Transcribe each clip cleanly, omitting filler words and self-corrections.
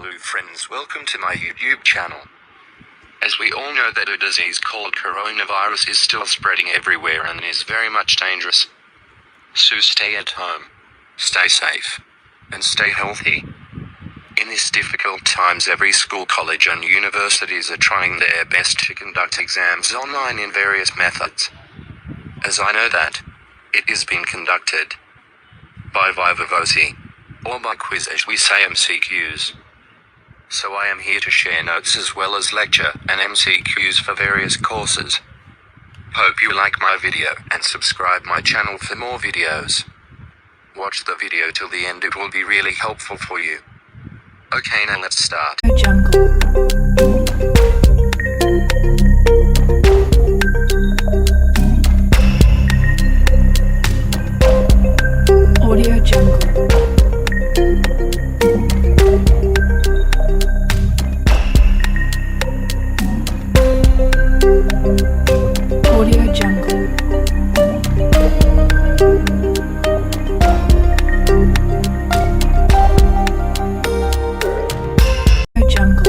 Hello friends, welcome to my YouTube channel. As we all know that a disease called coronavirus is still spreading everywhere and is very much dangerous. So stay at home, stay safe, and stay healthy. In these difficult times, every school, college and universities are trying their best to conduct exams online in various methods. As I know that it is being conducted by Viva-voce, or by quiz as we say MCQs. So I am here to share notes as well as lecture and MCQs for various courses. Hope you like my video and subscribe my channel for more videos. Watch the video till the end, it will be really helpful for you. Okay, now let's start. Audio Jungle. Audio Jungle. Audio Jungle.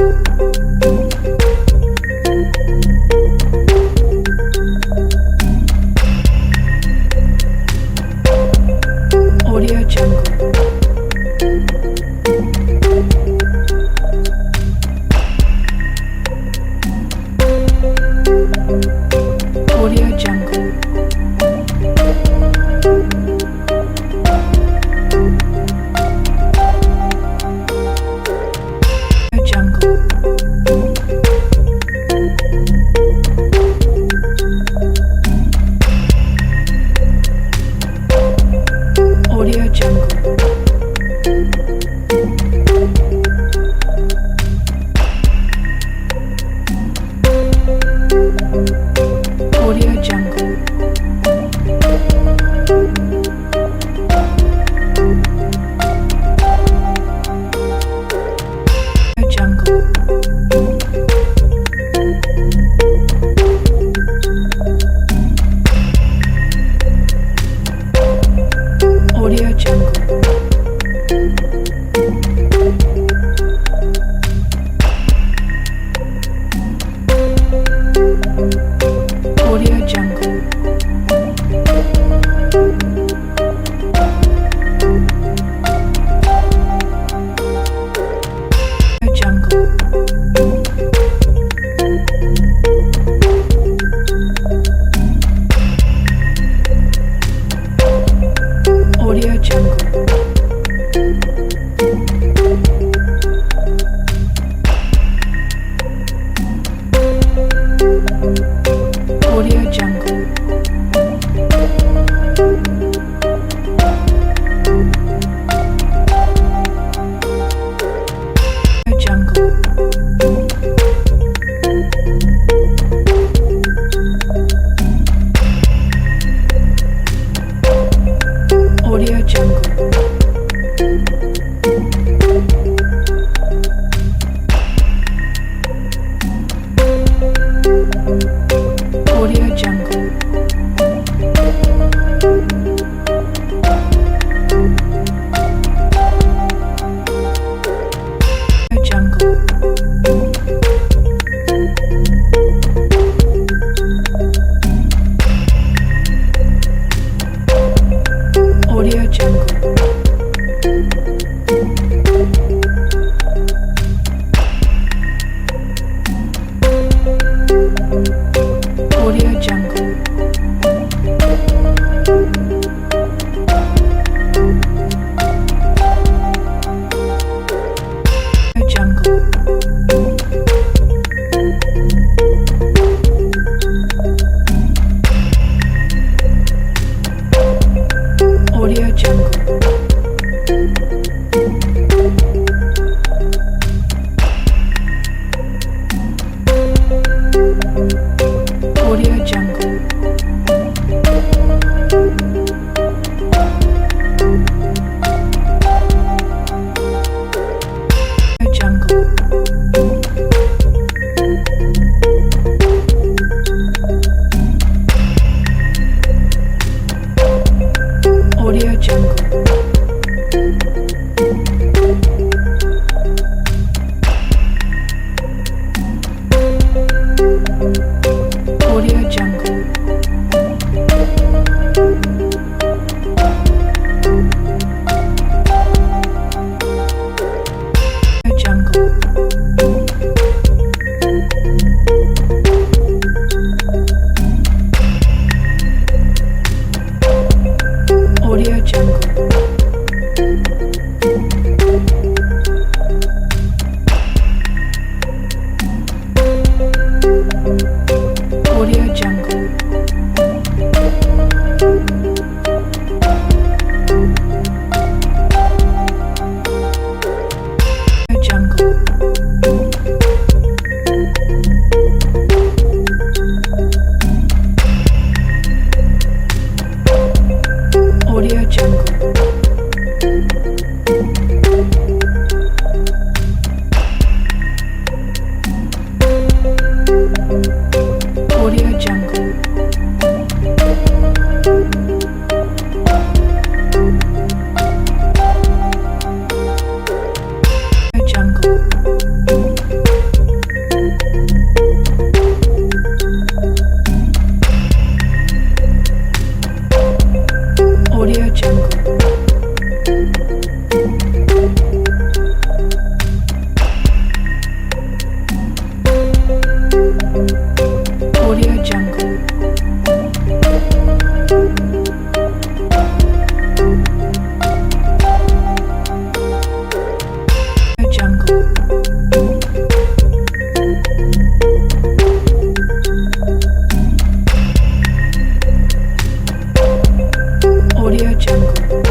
Audio Jungle.